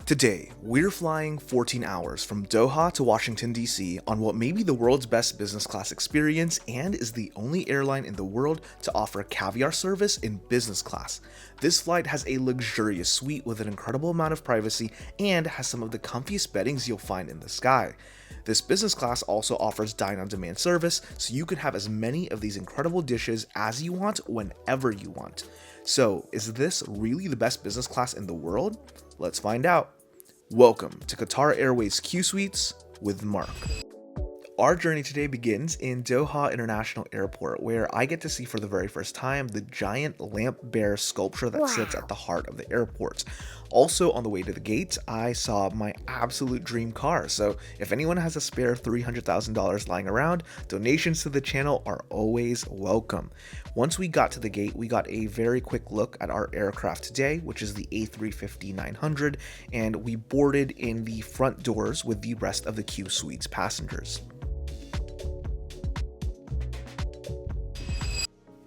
Today, we're flying 14 hours from Doha to Washington, D.C. on what may be the world's best business class experience and is the only airline in the world to offer caviar service in business class. This flight has a luxurious suite with an incredible amount of privacy and has some of the comfiest beddings you'll find in the sky. This business class also offers dine-on-demand service, so you can have as many of these incredible dishes as you want whenever you want. So, is this really the best business class in the world? Let's find out. Welcome to Qatar Airways Qsuites with Mark. Our journey today begins in Doha International Airport, where I get to see for the very first time the giant lamp bear sculpture that sits at the heart of the airport. Also on the way to the gate, I saw my absolute dream car, so if anyone has a spare $300,000 lying around, donations to the channel are always welcome. Once we got to the gate, we got a very quick look at our aircraft today, which is the A350-900, and we boarded in the front doors with the rest of the Qsuites passengers.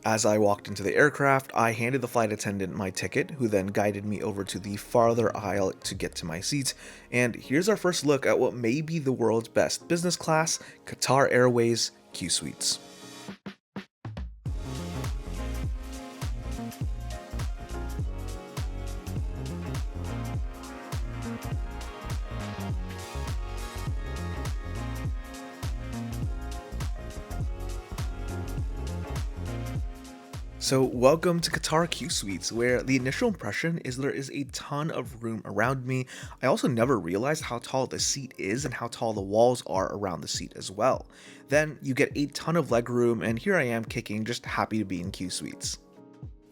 As I walked into the aircraft, I handed the flight attendant my ticket, who then guided me over to the farther aisle to get to my seat. And here's our first look at what may be the world's best business class, Qatar Airways Qsuites. So welcome to Qatar Qsuites, where the initial impression is there is a ton of room around me. I also never realized how tall the seat is and how tall the walls are around the seat as well. Then you get a ton of leg room, and here I am kicking, just happy to be in Qsuites.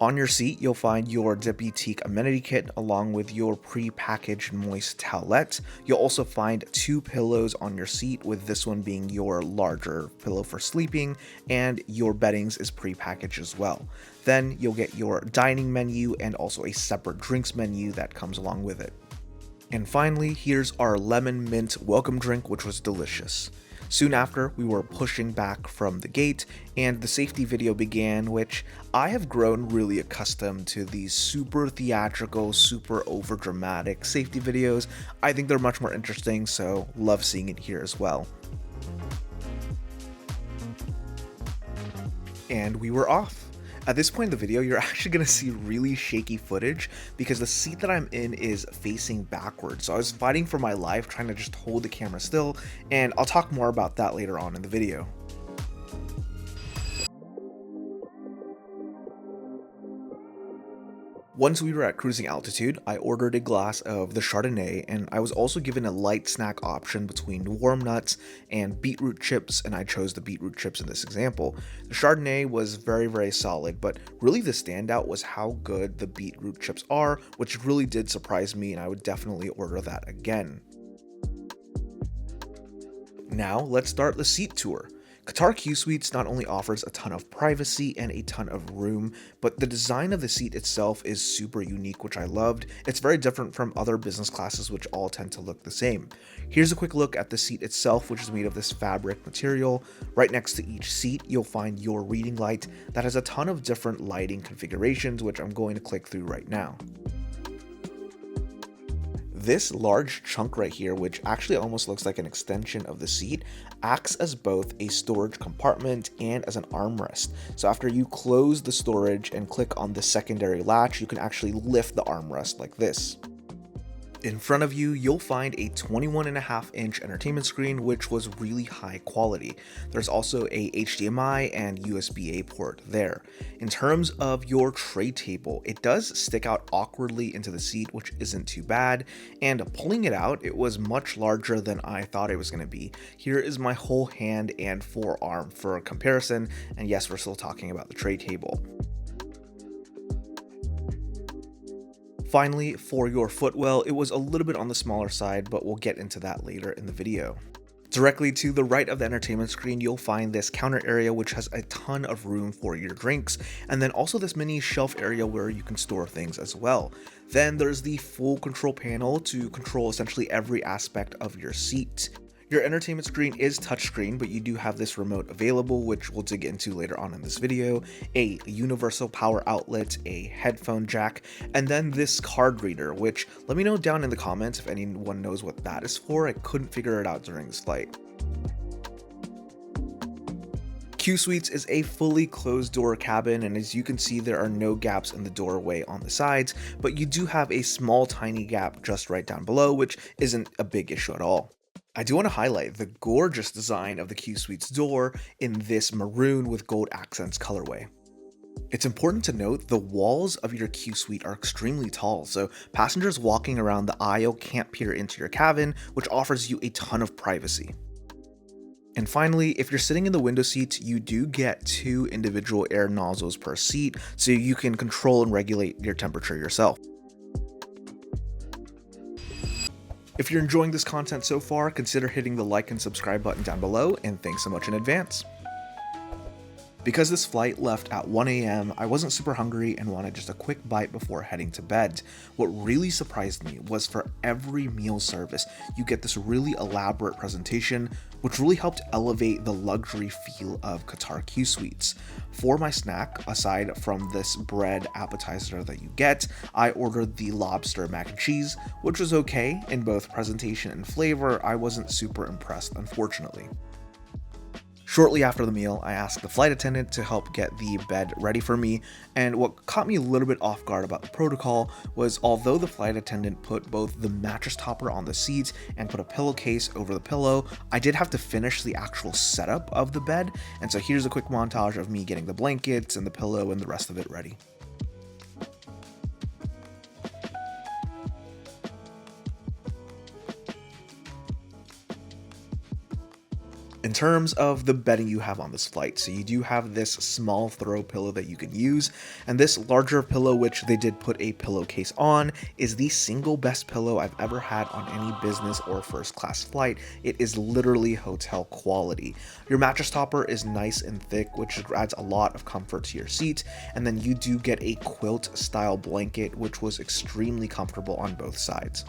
On your seat, you'll find your Boutique Amenity Kit along with your pre-packaged moist towelette. You'll also find 2 pillows on your seat, with this one being your larger pillow for sleeping, and your beddings is pre-packaged as well. Then you'll get your dining menu and also a separate drinks menu that comes along with it. And finally, here's our lemon mint welcome drink, which was delicious. Soon after, we were pushing back from the gate, and the safety video began, which I have grown really accustomed to these super theatrical, super overdramatic safety videos. I think they're much more interesting, so love seeing it here as well. And we were off. At this point in the video, you're actually going to see really shaky footage because the seat that I'm in is facing backwards. So I was fighting for my life trying to just hold the camera still, and I'll talk more about that later on in the video. Once we were at cruising altitude, I ordered a glass of the Chardonnay, and I was also given a light snack option between warm nuts and beetroot chips, and I chose the beetroot chips in this example. The Chardonnay was very solid, but really the standout was how good the beetroot chips are, which really did surprise me, and I would definitely order that again. Now let's start the seat tour. Qatar Qsuites not only offers a ton of privacy and a ton of room, but the design of the seat itself is super unique, which I loved. It's very different from other business classes, which all tend to look the same. Here's a quick look at the seat itself, which is made of this fabric material. Right next to each seat, you'll find your reading light that has a ton of different lighting configurations, which I'm going to click through right now. This large chunk right here, which actually almost looks like an extension of the seat, acts as both a storage compartment and as an armrest. So after you close the storage and click on the secondary latch, you can actually lift the armrest like this. In front of you, you'll find a 21.5-inch entertainment screen, which was really high quality. There's also a HDMI and USB-A port there. In terms of your tray table, it does stick out awkwardly into the seat, which isn't too bad, and pulling it out, it was much larger than I thought it was going to be. Here is my whole hand and forearm for a comparison, and yes, we're still talking about the tray table. Finally, for your footwell, it was a little bit on the smaller side, but we'll get into that later in the video. Directly to the right of the entertainment screen, you'll find this counter area which has a ton of room for your drinks, and then also this mini shelf area where you can store things as well. Then there's the full control panel to control essentially every aspect of your seat. Your entertainment screen is touchscreen, but you do have this remote available, which we'll dig into later on in this video, a universal power outlet, a headphone jack, and then this card reader, which let me know down in the comments if anyone knows what that is for. I couldn't figure it out during this flight. Qsuites is a fully closed door cabin, and as you can see, there are no gaps in the doorway on the sides, but you do have a small tiny gap just right down below, which isn't a big issue at all. I do want to highlight the gorgeous design of the Qsuites door in this maroon with gold accents colorway. It's important to note the walls of your Qsuite are extremely tall, so passengers walking around the aisle can't peer into your cabin, which offers you a ton of privacy. And finally, if you're sitting in the window seats, you do get 2 individual air nozzles per seat, so you can control and regulate your temperature yourself. If you're enjoying this content so far, consider hitting the like and subscribe button down below, and thanks so much in advance. Because this flight left at 1 a.m., I wasn't super hungry and wanted just a quick bite before heading to bed. What really surprised me was for every meal service, you get this really elaborate presentation, which really helped elevate the luxury feel of Qatar Qsuites. For my snack, aside from this bread appetizer that you get, I ordered the lobster mac and cheese, which was okay in both presentation and flavor. I wasn't super impressed, unfortunately. Shortly after the meal, I asked the flight attendant to help get the bed ready for me, and what caught me a little bit off guard about the protocol was although the flight attendant put both the mattress topper on the seats and put a pillowcase over the pillow, I did have to finish the actual setup of the bed, and so here's a quick montage of me getting the blankets and the pillow and the rest of it ready. In terms of the bedding you have on this flight, so you do have this small throw pillow that you can use, and this larger pillow, which they did put a pillowcase on, is the single best pillow I've ever had on any business or first class flight. It is literally hotel quality. Your mattress topper is nice and thick, which adds a lot of comfort to your seat, and then you do get a quilt style blanket, which was extremely comfortable on both sides.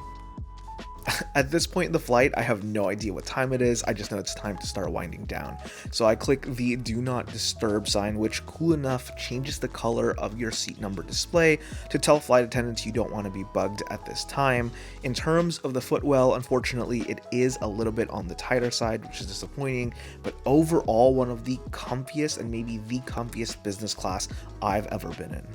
At this point in the flight, I have no idea what time it is, I just know it's time to start winding down. So I click the do not disturb sign, which cool enough changes the color of your seat number display to tell flight attendants you don't want to be bugged at this time. In terms of the footwell, unfortunately, it is a little bit on the tighter side, which is disappointing, but overall one of the comfiest and maybe the comfiest business class I've ever been in.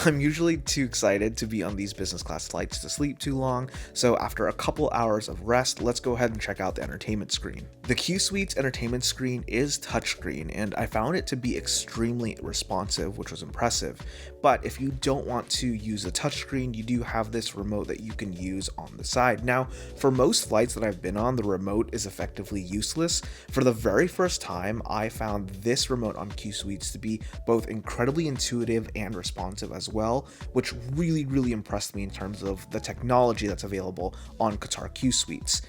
I'm usually too excited to be on these business class flights to sleep too long, so after a couple hours of rest, let's go ahead and check out the entertainment screen. The Qsuites entertainment screen is touchscreen, and I found it to be extremely responsive, which was impressive. But if you don't want to use a touchscreen, you do have this remote that you can use on the side. Now, for most flights that I've been on, the remote is effectively useless. For the very first time, I found this remote on Qsuites to be both incredibly intuitive and responsive as well, which really impressed me in terms of the technology that's available on Qatar Qsuites.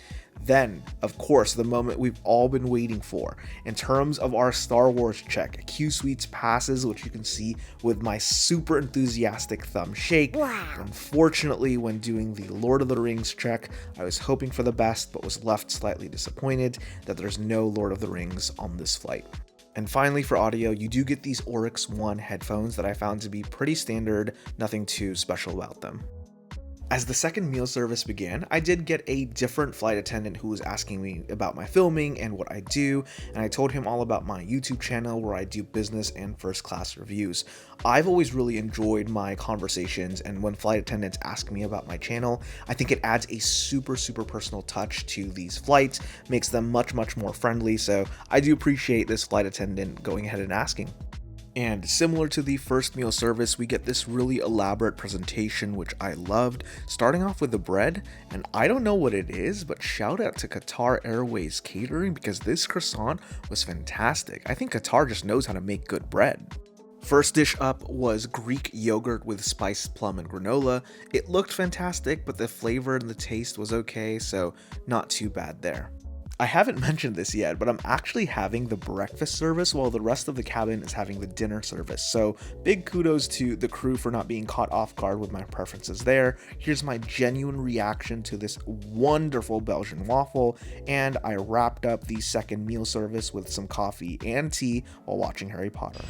Then, of course, the moment we've all been waiting for. In terms of our Star Wars check, Qsuites passes, which you can see with my super enthusiastic thumb shake. Wow. Unfortunately, when doing the Lord of the Rings check, I was hoping for the best, but was left slightly disappointed that there's no Lord of the Rings on this flight. And finally, for audio, you do get these Oryx One headphones that I found to be pretty standard, nothing too special about them. As the second meal service began, I did get a different flight attendant who was asking me about my filming and what I do, and I told him all about my YouTube channel where I do business and first class reviews. I've always really enjoyed my conversations, and when flight attendants ask me about my channel, I think it adds a super personal touch to these flights, makes them much more friendly, so I do appreciate this flight attendant going ahead and asking. And similar to the first meal service, we get this really elaborate presentation, which I loved, starting off with the bread, and I don't know what it is, but shout out to Qatar Airways Catering because this croissant was fantastic. I think Qatar just knows how to make good bread. First dish up was Greek yogurt with spiced plum and granola. It looked fantastic, but the flavor and the taste was okay, so not too bad there. I haven't mentioned this yet, but I'm actually having the breakfast service while the rest of the cabin is having the dinner service. So big kudos to the crew for not being caught off guard with my preferences there. Here's my genuine reaction to this wonderful Belgian waffle, and I wrapped up the second meal service with some coffee and tea while watching Harry Potter.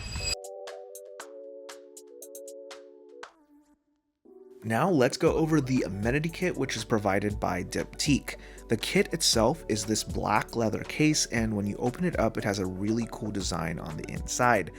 Now let's go over the amenity kit, which is provided by Diptyque. The kit itself is this black leather case, and when you open it up, it has a really cool design on the inside.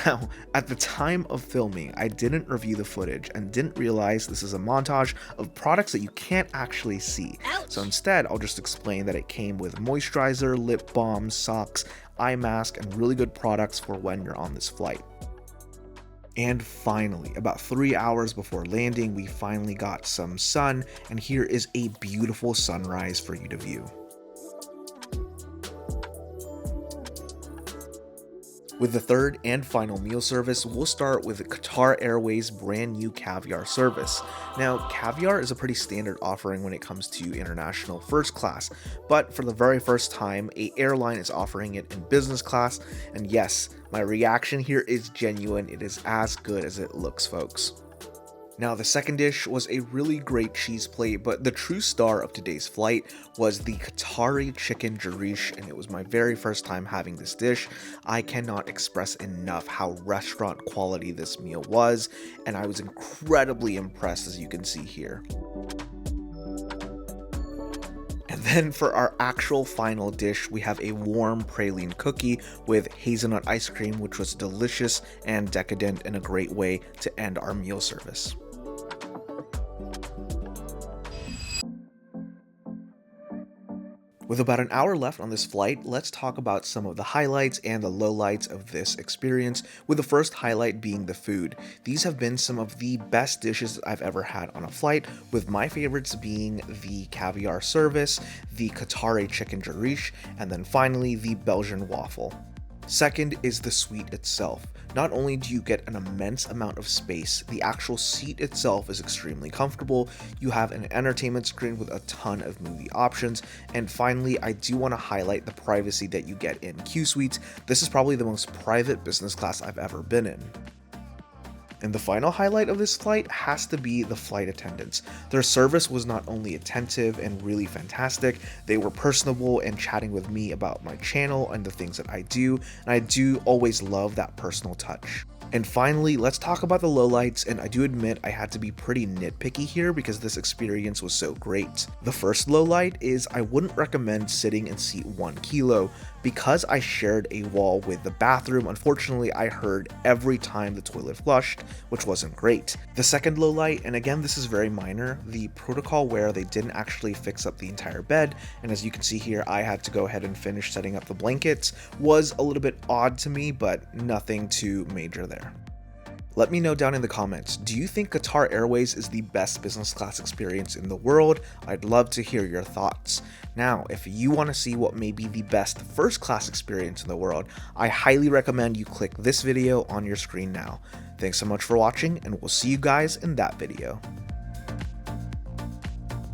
Now, at the time of filming, I didn't review the footage and didn't realize this is a montage of products that you can't actually see. Ouch. So instead, I'll just explain that it came with moisturizer, lip balm, socks, eye mask, and really good products for when you're on this flight. And finally, about 3 hours before landing, we finally got some sun, and here is a beautiful sunrise for you to view. With the third and final meal service, we'll start with Qatar Airways' brand new caviar service. Now, caviar is a pretty standard offering when it comes to international first class, but for the very first time, an airline is offering it in business class, and yes, my reaction here is genuine. It is as good as it looks, folks. Now, the second dish was a really great cheese plate, but the true star of today's flight was the Qatari chicken jarish, and it was my very first time having this dish. I cannot express enough how restaurant quality this meal was, and I was incredibly impressed, as you can see here. And then for our actual final dish, we have a warm praline cookie with hazelnut ice cream, which was delicious and decadent in a great way to end our meal service. With about an hour left on this flight, let's talk about some of the highlights and the lowlights of this experience, with the first highlight being the food. These have been some of the best dishes I've ever had on a flight, with my favorites being the caviar service, the Qatari chicken jarish, and then finally the Belgian waffle. Second is the suite itself. Not only do you get an immense amount of space, the actual seat itself is extremely comfortable, you have an entertainment screen with a ton of movie options, and finally, I do want to highlight the privacy that you get in Qsuites. This is probably the most private business class I've ever been in. And the final highlight of this flight has to be the flight attendants. Their service was not only attentive and really fantastic, they were personable and chatting with me about my channel and the things that I do, and I do always love that personal touch. And finally, let's talk about the lowlights, and I do admit I had to be pretty nitpicky here because this experience was so great. The first lowlight is I wouldn't recommend sitting in seat 1 kilo. Because I shared a wall with the bathroom, unfortunately I heard every time the toilet flushed, which wasn't great. The second lowlight, and again this is very minor, the protocol where they didn't actually fix up the entire bed, and as you can see here I had to go ahead and finish setting up the blankets, was a little bit odd to me, but nothing too major there. Let me know down in the comments, do you think Qatar Airways is the best business class experience in the world? I'd love to hear your thoughts. Now, if you want to see what may be the best first class experience in the world, I highly recommend you click this video on your screen now. Thanks so much for watching, and we'll see you guys in that video.